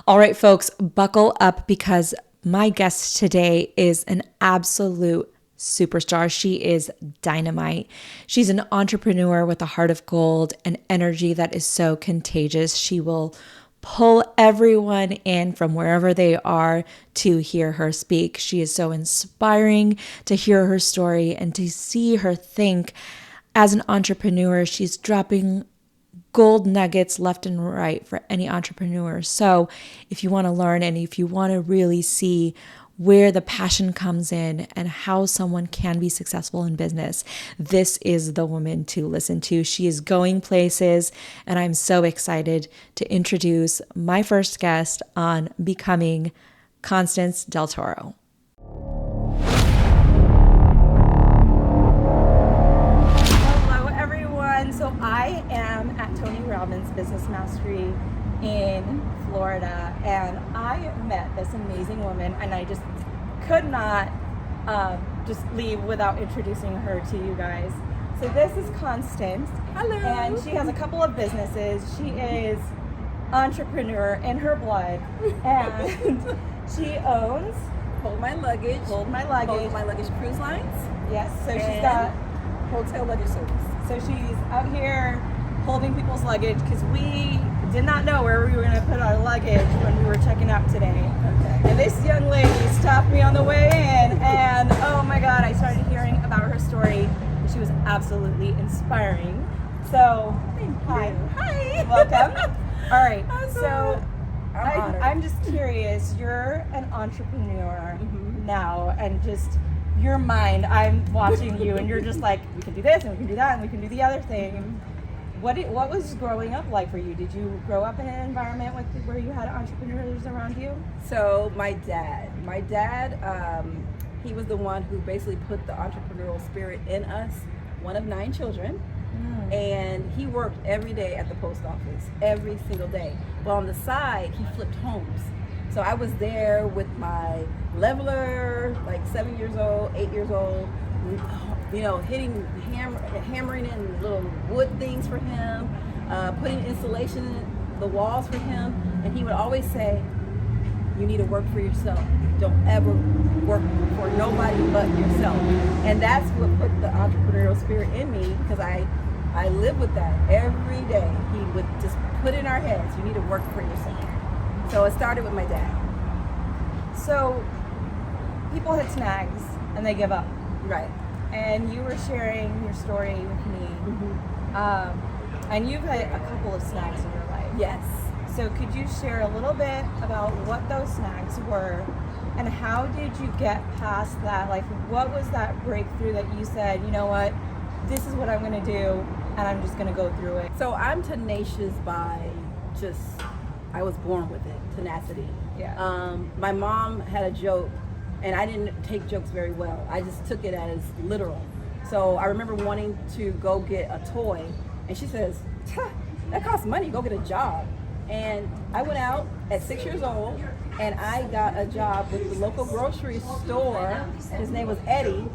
All right, folks, buckle up because my guest today is an absolute superstar. She is dynamite. She's an entrepreneur with a heart of gold and energy that is so contagious. She will pull everyone in from wherever they are to hear her speak. She is so inspiring to hear her story and to see her think. As an entrepreneur, she's dropping gold nuggets left and right for any entrepreneur. So if you want to learn and if you want to really see where the passion comes in and how someone can be successful in business, this is the woman to listen to. She is going places, and I'm so excited to introduce my first guest on Becoming, Constance DelToro. So I am at Tony Robbins Business Mastery in Florida, and I met this amazing woman, and I just could not just leave without introducing her to you guys. So this is Constance. Hello. And she has a couple of businesses. She is entrepreneur in her blood, and she owns Hold My Luggage. Hold My Luggage. Hold My Luggage Cruise Lines. Yes, so she's got Hotel Luggage Service. So she's out here holding people's luggage because we did not know where we were going to put our luggage when we were checking out today. Okay. And this young lady stopped me on the way in, and oh my God, I started hearing about her story. She was absolutely inspiring. So, hi. Welcome. All right. So, I'm just curious. You're an entrepreneur now, and just your mind, I'm watching you, and you're just like, we can do this, and we can do that, and we can do the other thing. What was growing up like for you? Did you grow up in an environment where you had entrepreneurs around you? So my dad, he was the one who basically put the entrepreneurial spirit in us, one of 9 children. And he worked every day at the post office, every single day. But on the side, he flipped homes. So I was there with my leveler, like 7 years old, 8 years old, you know, hammering in little wood things for him, putting insulation in the walls for him. And he would always say, you need to work for yourself. Don't ever work for nobody but yourself. And that's what put the entrepreneurial spirit in me, because I live with that every day. He would just put in our heads, you need to work for yourself. So it started with my dad. So people hit snags and they give up. Right. And you were sharing your story with me. And you've had a couple of snags in your life. Yes. So could you share a little bit about what those snags were and how did you get past that? Like, what was that breakthrough that you said, you know what, this is what I'm going to do and I'm just going to go through it? So I'm tenacious by I was born with it, tenacity. Yeah. My mom had a joke, and I didn't take jokes very well. I just took it as literal. So I remember wanting to go get a toy, and she says, that costs money, go get a job. And I went out at 6 years old, and I got a job with the local grocery store. His name was Eddie,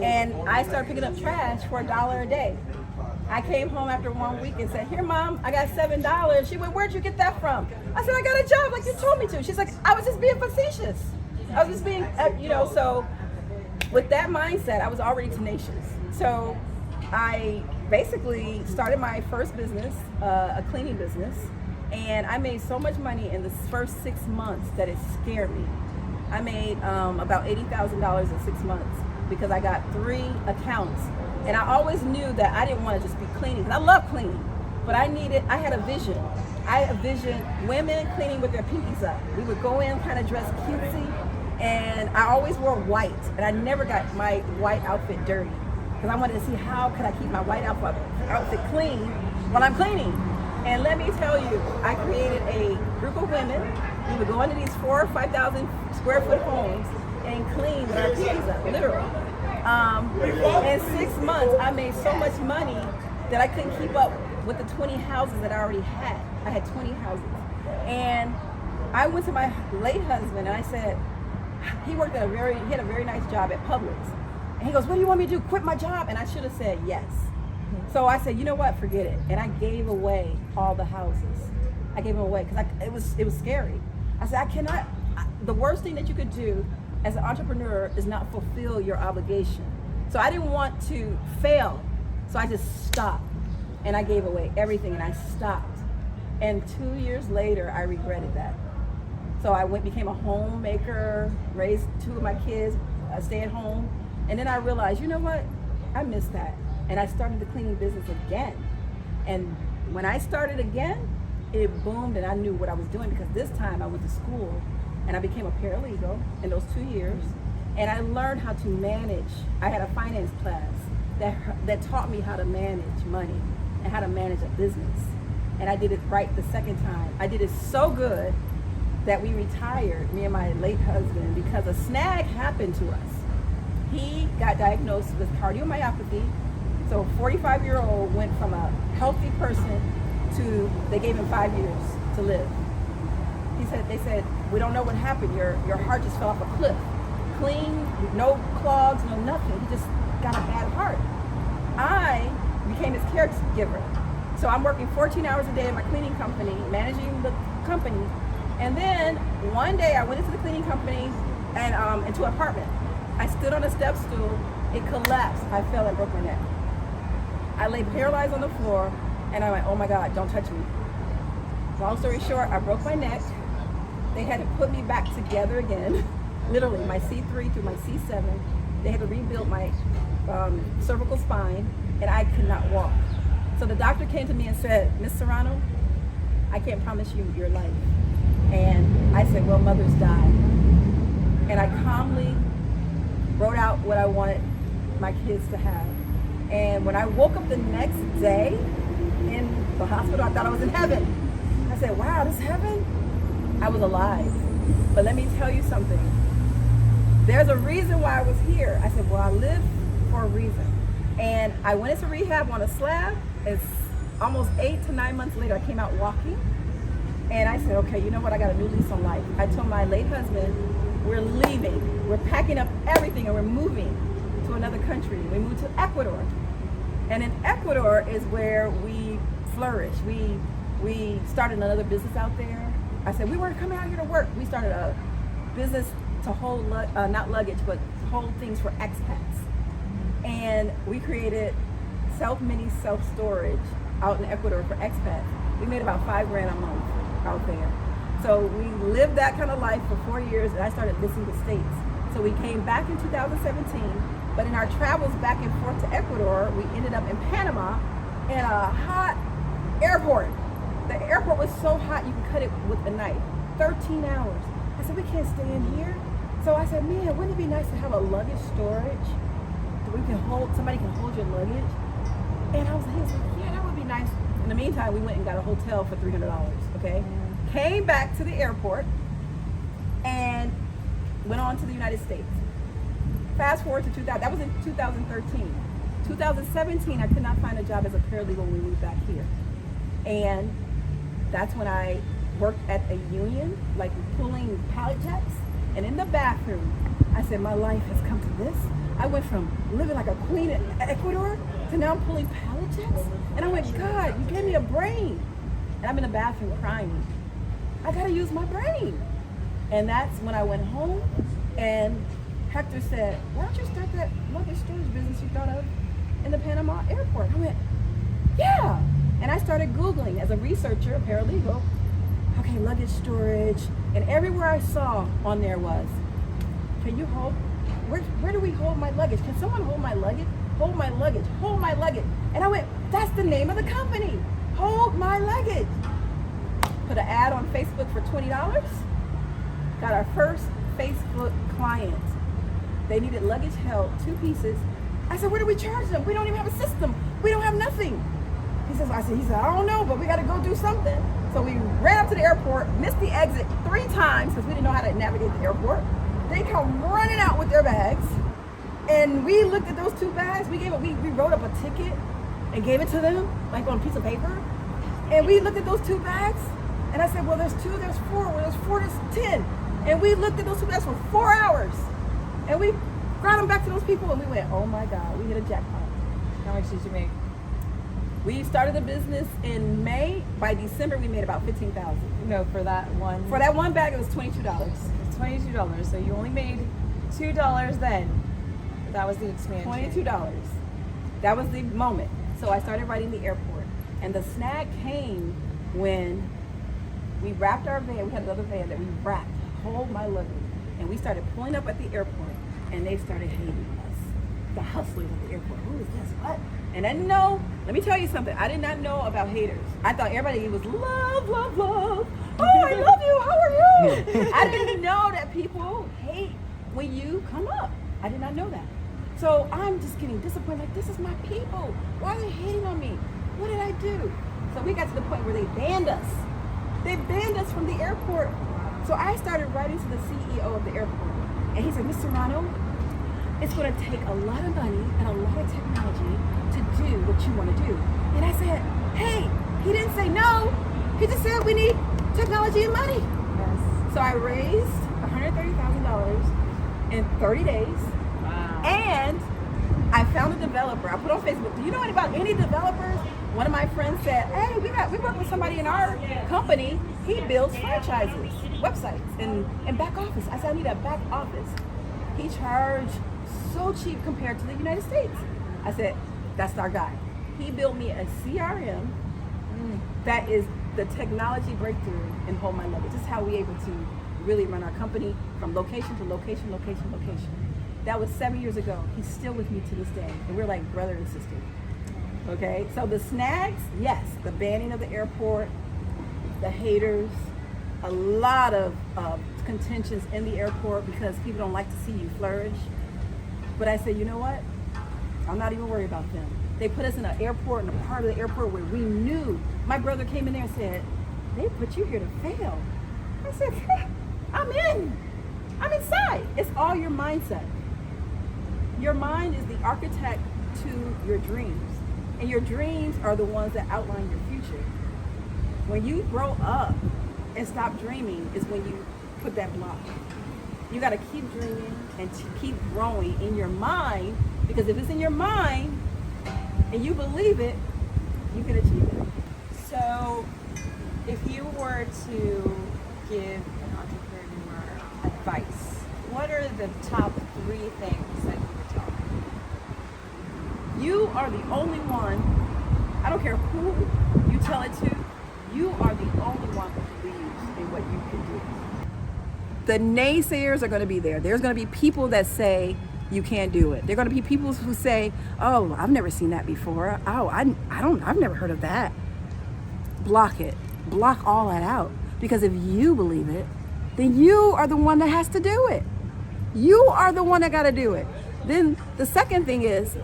and I started picking up trash for $1 a day. I came home after 1 week and said, here, Mom, I got $7. She went, where'd you get that from? I said, I got a job like you told me to. She's like, I was just being facetious. I was just being, so with that mindset, I was already tenacious. So I basically started my first business, a cleaning business, and I made so much money in the first 6 months that it scared me. I made about $80,000 in 6 months because I got 3 accounts. And I always knew that I didn't want to just be cleaning. I love cleaning, but I had a vision. I envisioned women cleaning with their pinkies up. We would go in kind of dressed cutesy, and I always wore white, and I never got my white outfit dirty because I wanted to see how could I keep my white outfit clean when I'm cleaning. And let me tell you, I created a group of women. We would go into these 4,000 or 5,000 square foot homes and clean with our pinkies up, literally. In 6 months, I made so much money that I couldn't keep up with the 20 houses that I already had. I had 20 houses. And I went to my late husband and I said, he had a very nice job at Publix. And he goes, what do you want me to do? Quit my job? And I should have said yes. So I said, you know what, forget it. And I gave away all the houses. I gave them away because it was scary. I said, the worst thing that you could do as an entrepreneur is not fulfill your obligation. So I didn't want to fail. So I just stopped and I gave away everything and I stopped. And 2 years later, I regretted that. So I became a homemaker, raised 2 of my kids, stay at home. And then I realized, you know what? I missed that. And I started the cleaning business again. And when I started again, it boomed and I knew what I was doing, because this time I went to school and I became a paralegal in those 2 years. And I learned how to manage. I had a finance class that taught me how to manage money and how to manage a business. And I did it right the second time. I did it so good that we retired, me and my late husband, because a snag happened to us. He got diagnosed with cardiomyopathy. So a 45-year-old went from a healthy person to, they gave him 5 years to live. They said, we don't know what happened. Your heart just fell off a cliff. Clean, no clogs, no nothing. He just got a bad heart. I became his caregiver. So I'm working 14 hours a day at my cleaning company, managing the company. And then one day I went into the cleaning company and into an apartment. I stood on a step stool. It collapsed. I fell and broke my neck. I lay paralyzed on the floor and I went, oh my God, don't touch me. Long story short, I broke my neck. They had to put me back together again. Literally, my C3 through my C7. They had to rebuild my cervical spine, and I could not walk. So the doctor came to me and said, Miss Serrano, I can't promise you your life. And I said, well, mothers die. And I calmly wrote out what I wanted my kids to have. And when I woke up the next day in the hospital, I thought I was in heaven. I said, wow, this is heaven? I was alive. But let me tell you something. There's a reason why I was here. I said, well, I live for a reason. And I went into rehab on a slab. It's almost 8 to 9 months later, I came out walking. And I said, okay, you know what? I got a new lease on life. I told my late husband, we're leaving. We're packing up everything and we're moving to another country. We moved to Ecuador. And in Ecuador is where we flourish. We started another business out there. I said, we weren't coming out here to work. We started a business to hold, not luggage, but to hold things for expats. And we created mini self-storage out in Ecuador for expats. We made about $5 grand a month out there. So we lived that kind of life for 4 years, and I started visiting the States. So we came back in 2017, but in our travels back and forth to Ecuador, we ended up in Panama in a hot airport. The airport was so hot you could cut it with a knife. 13 hours. I said, we can't stay in here. So I said, man, wouldn't it be nice to have a luggage storage that we can hold, somebody can hold your luggage? And I was like, yeah, that would be nice. In the meantime, we went and got a hotel for $300, okay? Came back to the airport and went on to the United States. Fast forward to 2000, that was in 2013. 2017, I could not find a job as a paralegal when we moved back here. And that's when I worked at a union, like pulling pallet jacks. And in the bathroom, I said, my life has come to this. I went from living like a queen in Ecuador to now pulling pallet jacks. And I went, God, you gave me a brain. And I'm in the bathroom crying. I gotta use my brain. And that's when I went home and Hector said, why don't you start that luggage storage business you thought of in the Panama airport? I went, yeah. And I started Googling as a researcher, a paralegal, okay, luggage storage. And everywhere I saw on there was, can you hold, where do we hold my luggage? Can someone hold my luggage? Hold my luggage, hold my luggage. And I went, that's the name of the company, Hold My Luggage. Put an ad on Facebook for $20. Got our first Facebook client. They needed luggage held, 2 pieces. I said, where do we charge them? We don't even have a system. We don't have nothing. He said, I don't know, but we got to go do something. So we ran up to the airport, missed the exit 3 times because we didn't know how to navigate the airport. They come running out with their bags. And we looked at those 2 bags. We wrote up a ticket and gave it to them, like on a piece of paper. And we looked at those 2 bags. And I said, well, there's 2, there's 4. Well, there's 4, there's 10. And we looked at those 2 bags for 4 hours. And we brought them back to those people. And we went, oh my God, we hit a jackpot. How much did you make? We started the business in May. By December, we made about $15,000. No, for that one. For that one bag, it was $22. It's $22. So you only made $2 then. That was the expansion. $22. That was the moment. So I started writing the airport. And the snag came when we wrapped our van. We had another van that we wrapped, hold my luggage. And we started pulling up at the airport, and they started hating us. The hustlers at the airport. Who is this? What? And I didn't know, let me tell you something. I did not know about haters. I thought everybody was love, love, love. Oh, I love you. How are you? I didn't know that people hate when you come up. I did not know that. So I'm just getting disappointed. Like, this is my people. Why are they hating on me? What did I do? So we got to the point where they banned us. They banned us from the airport. So I started writing to the CEO of the airport. And he said, Miss Serrano, it's going to take a lot of money and a lot of technology to do what you want to do. And I said, hey, he didn't say no. He just said we need technology and money. Yes. So I raised $130,000 in 30 days. Wow. And I found a developer. I put on Facebook, do you know about any developers? One of my friends said, hey, we work with somebody in our company. He builds franchises, websites, and back office. I said, I need a back office. He charged so cheap compared to the United States. I said, that's our guy. He built me a CRM that is the technology breakthrough in Hold My Luggage. This is how we're able to really run our company from location to location, location, location. That was 7 years ago. He's still with me to this day. And we're like brother and sister. Okay, so the snags, yes, the banning of the airport, the haters, a lot of contentions in the airport because people don't like to see you flourish. But I said, you know what? I'm not even worried about them. They put us in an airport, in a part of the airport where we knew. My brother came in there and said, they put you here to fail. I said, I'm in. I'm inside. It's all your mindset. Your mind is the architect to your dreams. And your dreams are the ones that outline your future. When you grow up and stop dreaming is when you put that block. You got to keep dreaming and keep growing in your mind, because if it's in your mind and you believe it, you can achieve it. So if you were to give an entrepreneur advice, what are the top 3 things that you would tell them? You are the only one, I don't care who you tell it to, you are the only one who believes in what you can do. The naysayers are going to be there. There's going to be people that say you can't do it. There are going to be people who say, oh, I've never seen that before. Oh, I've never heard of that. Block it. Block all that out. Because if you believe it, then you are the one that has to do it. You are the one that got to do it. Then the second thing is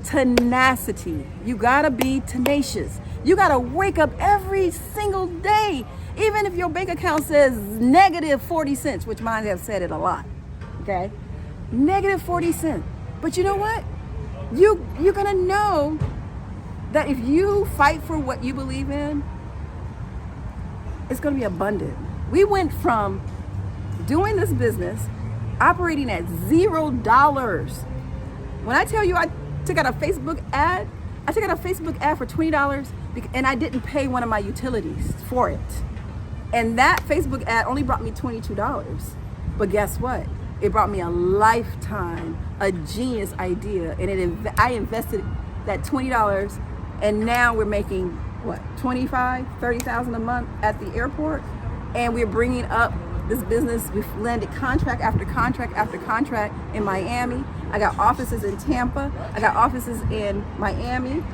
tenacity. You got to be tenacious. You got to wake up every single day, even if your bank account says negative 40 cents, which mine have said it a lot, okay? Negative 40 cents. But you know what? You're going to know that if you fight for what you believe in, it's going to be abundant. We went from doing this business, operating at $0. When I tell you I took out a Facebook ad, for $20 and I didn't pay one of my utilities for it. And that Facebook ad only brought me $22. But guess what? It brought me a lifetime, a genius idea. And I invested that $20, and now we're making, what, $25,000-$30,000 a month at the airport. And we're bringing up this business. We've landed contract after contract after contract in Miami. I got offices in Tampa. I got offices in Miami,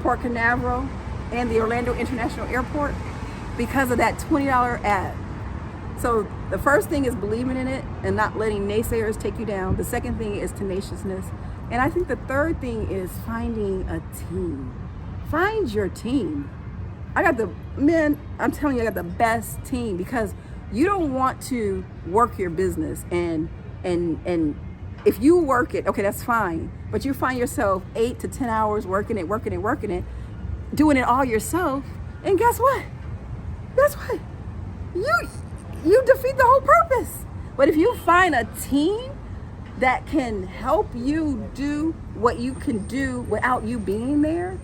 Port Canaveral, and the Orlando International Airport because of that $20 ad. So the first thing is believing in it and not letting naysayers take you down. The second thing is tenaciousness. And I think the third thing is finding a team. Find your team. I'm telling you, I got the best team, because you don't want to work your business and if you work it, okay, that's fine. But you find yourself 8 to 10 hours working it, doing it all yourself. And guess what? You defeat the whole purpose. But if you find a team that can help you do what you can do without you being there,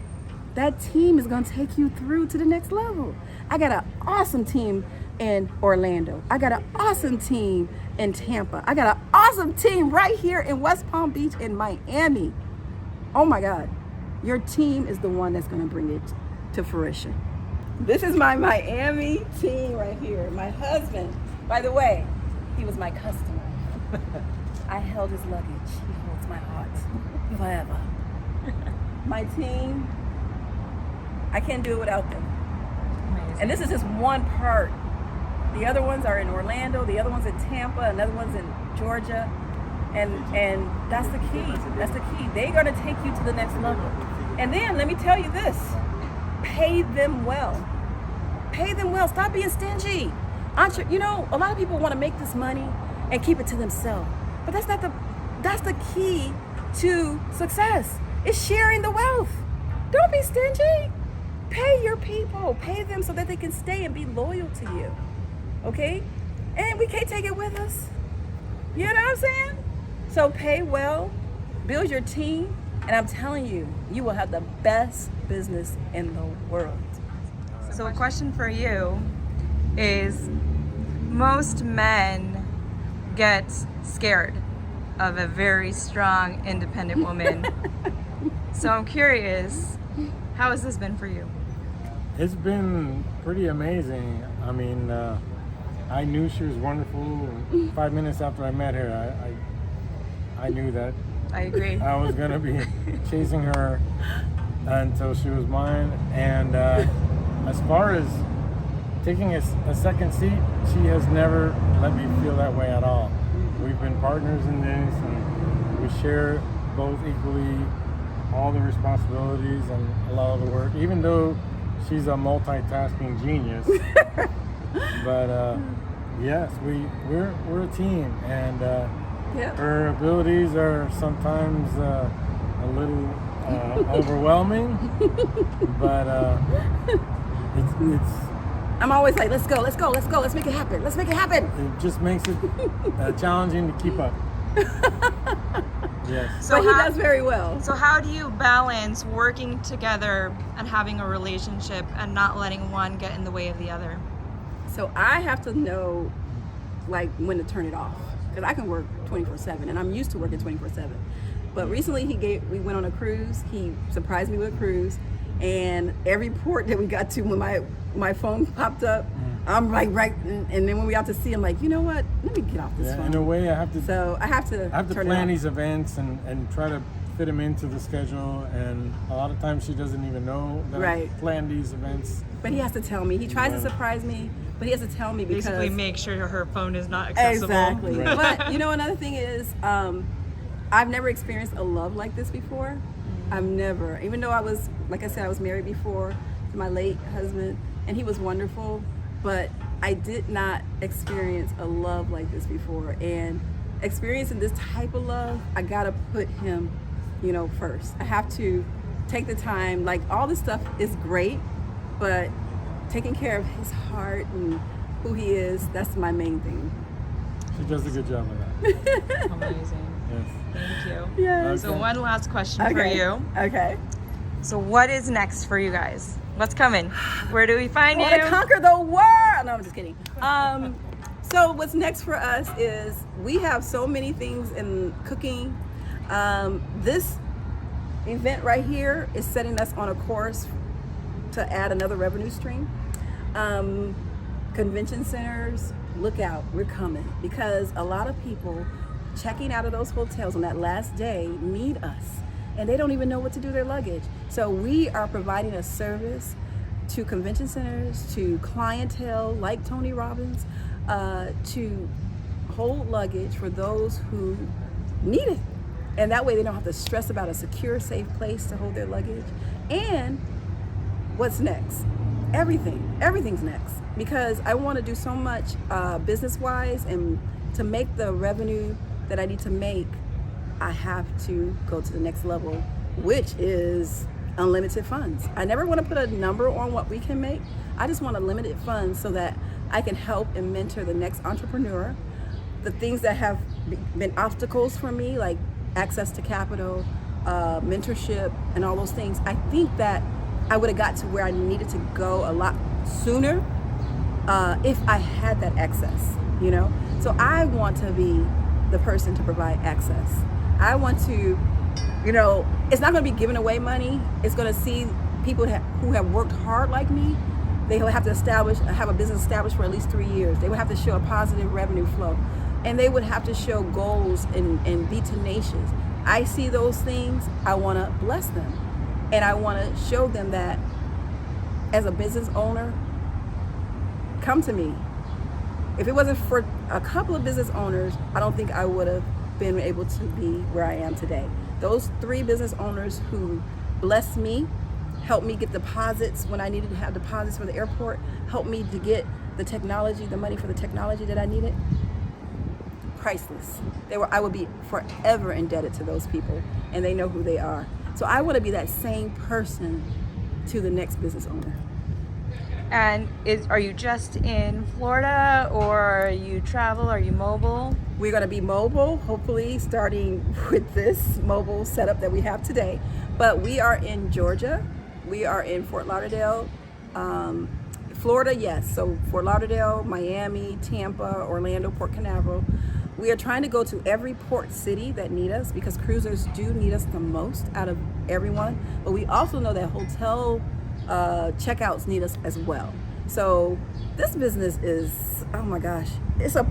that team is going to take you through to the next level. I got an awesome team in Orlando. I got an awesome team in Tampa. I got an awesome team right here in West Palm Beach in Miami. Oh my God. Your team is the one that's going to bring it to fruition. This is my Miami team right here. My husband, by the way, he was my customer. I held his luggage. He holds my heart forever. My team, I can't do it without them. Amazing. And this is just one part. The other ones are in Orlando, the other one's in Tampa, another one's in Georgia. And that's the key. That's the key. They're going to take you to the next level. And then let me tell you this. Pay them well. Pay them well. Stop being stingy. You know, a lot of people want to make this money and keep it to themselves. But that's the key to success. It's sharing the wealth. Don't be stingy. Pay your people. Pay them so that they can stay and be loyal to you. Okay? And we can't take it with us. You know what I'm saying? So pay well, build your team, and I'm telling you, you will have the best business in the world. So a question for you is, most men get scared of a very strong, independent woman. So I'm curious, how has this been for you? It's been pretty amazing. I mean, I knew she was wonderful. 5 minutes after I met her, I knew that I agree. I was gonna be chasing her until she was mine. And as far as taking a second seat, she has never let me feel that way at all. We've been partners in this, and we share both equally all the responsibilities and a lot of the work, even though she's a multitasking genius. But yes, we're a team, and her abilities are sometimes a little overwhelming, but it's I'm always like, let's go, let's make it happen, it just makes it challenging to keep up. Yes. So but he does very well. So how do you balance working together and having a relationship and not letting one get in the way of the other? So I have to know, like, when to turn it off, because I can work 24/7, and I'm used to working 24/7. But recently we went on a cruise. He surprised me with a cruise, and every port that we got to, when my phone popped up, I'm like and then when we out to sea, I'm like, you know what? Let me get off this phone. In a way, I have to. So I have to plan these events and try to fit them into the schedule. And a lot of times she doesn't even know that I plan these events. But he has to tell me. He tries to surprise me, but he has to tell me because basically make sure her phone is not accessible. Exactly. Right. But you know, another thing is, I've never experienced a love like this before. I've never, even though I was, like I said, I was married before to my late husband, and he was wonderful. But I did not experience a love like this before. And experiencing this type of love, I gotta put him, first. I have to take the time. Like, all this stuff is great, but taking care of his heart and who he is, that's my main thing. She does a good job of that. Amazing. Yes. Thank you. Yes. So one last question for you. Okay. So what is next for you guys? What's coming? Where do we find you? I want to conquer the world. No, I'm just kidding. So what's next for us is we have so many things in cooking. This event right here is setting us on a course to add another revenue stream. Convention centers, look out, we're coming, because a lot of people checking out of those hotels on that last day need us, and they don't even know what to do with their luggage. So we are providing a service to convention centers, to clientele like Tony Robbins, to hold luggage for those who need it. And that way they don't have to stress about a secure, safe place to hold their luggage. And what's next? Everything's next, because I want to do so much business-wise, and to make the revenue that I need to make, I have to go to the next level, which is unlimited funds. I never want to put a number on what we can make. I just want unlimited funds so that I can help and mentor the next entrepreneur. The things that have been obstacles for me, like access to capital, mentorship, and all those things, I think that I would have got to where I needed to go a lot sooner if I had that access, you know? So I want to be the person to provide access. I want to, you know, it's not going to be giving away money. It's going to see people who have worked hard like me. They will have to have a business established for at least 3 years. They would have to show a positive revenue flow. And they would have to show goals and be tenacious. I see those things, I want to bless them. And I want to show them that as a business owner, come to me. If it wasn't for a couple of business owners, I don't think I would have been able to be where I am today. Those 3 business owners who blessed me, helped me get deposits when I needed to have deposits for the airport, helped me to get the technology, the money for the technology that I needed. Priceless. I would be forever indebted to those people, and they know who they are. So I want to be that same person to the next business owner. And are you just in Florida, or are you travel? Are you mobile? We're going to be mobile, hopefully starting with this mobile setup that we have today. But we are in Georgia. We are in Fort Lauderdale, Florida, yes. So Fort Lauderdale, Miami, Tampa, Orlando, Port Canaveral. We are trying to go to every port city that need us, because cruisers do need us the most out of everyone. But we also know that hotel checkouts need us as well. So this business is, oh my gosh, it's a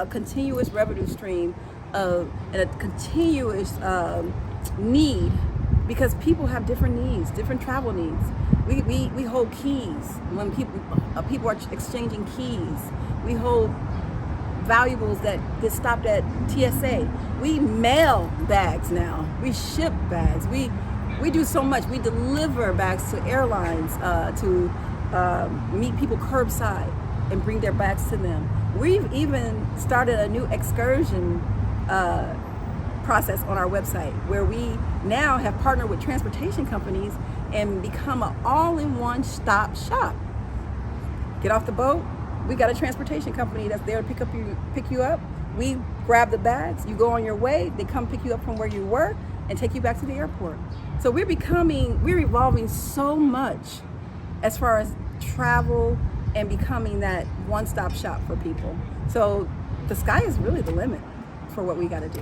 continuous revenue stream and a continuous need, because people have different needs, different travel needs. We hold keys when people are exchanging keys. We hold valuables that get stopped at TSA. We mail bags now. We ship bags. We do so much. We deliver bags to airlines to meet people curbside and bring their bags to them. We've even started a new excursion process on our website, where we now have partnered with transportation companies and become an all-in-one stop shop. Get off the boat, we got a transportation company that's there to pick you up. We grab the bags, you go on your way, they come pick you up from where you were and take you back to the airport. So we're evolving so much as far as travel and becoming that one-stop shop for people. So the sky is really the limit for what we got to do.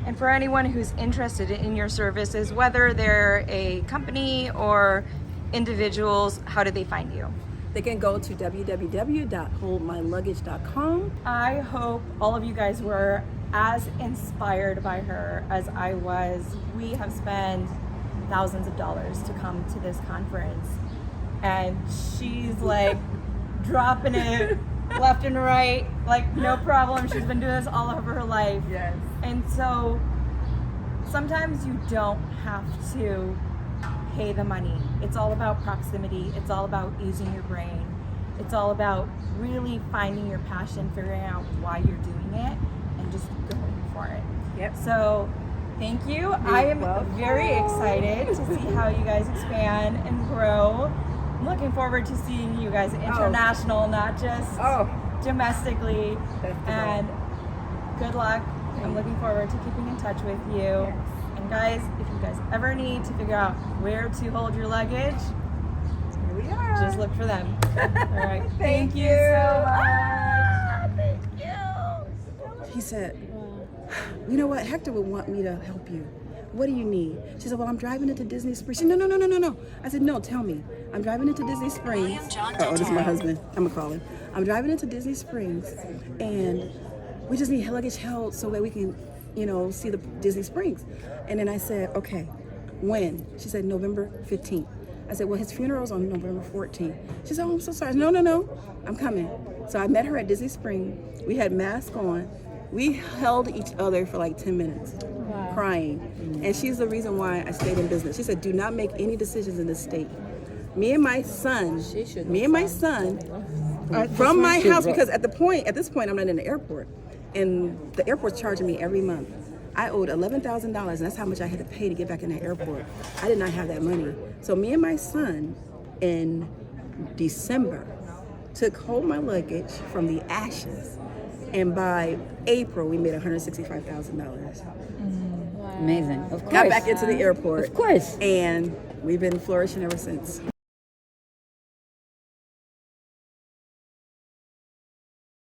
And for anyone who's interested in your services, whether they're a company or individuals, how do they find you? They can go to www.holdmyluggage.com. I hope all of you guys were as inspired by her as I was. We have spent thousands of dollars to come to this conference, and she's like dropping it left and right, like no problem. She's been doing this all over her life. Yes. And so sometimes you don't have to pay the money. It's all about proximity. It's all about using your brain. It's all about really finding your passion, figuring out why you're doing it, and just going for it. Yep. So thank you. I am very excited to see how you guys expand and grow. I'm looking forward to seeing you guys international, not just domestically. And good luck. I'm looking forward to keeping in touch with you. Yes. And guys, if you guys ever need to figure out where to hold your luggage, Here we are. just look for them. All right. Thank you so much. Thank you. He said, you know what? Hector would want me to help you. What do you need? She said, well, I'm driving into Disney Springs. She said, no. I said, no, tell me. I'm driving into Disney Springs. Oh, this is my husband. I'm going to call him. I'm driving into Disney Springs, and we just need luggage held so that we can, see the Disney Springs. And then I said, okay, when? She said, November 15th. I said, well, his funeral's on November 14th. She said, oh, I'm so sorry. No, I'm coming. So I met her at Disney Springs. We had masks on. We held each other for like 10 minutes, crying. And she's the reason why I stayed in business. She said, do not make any decisions in this state. Me and my son, from my house, because at this point, I'm not in the airport. And the airport's charging me every month. I owed $11,000, and that's how much I had to pay to get back in the airport. I did not have that money. So me and my son in December took Hold My Luggage from the ashes. And by April, we made $165,000. Amazing. Of course. Got back into the airport. Of course. And we've been flourishing ever since.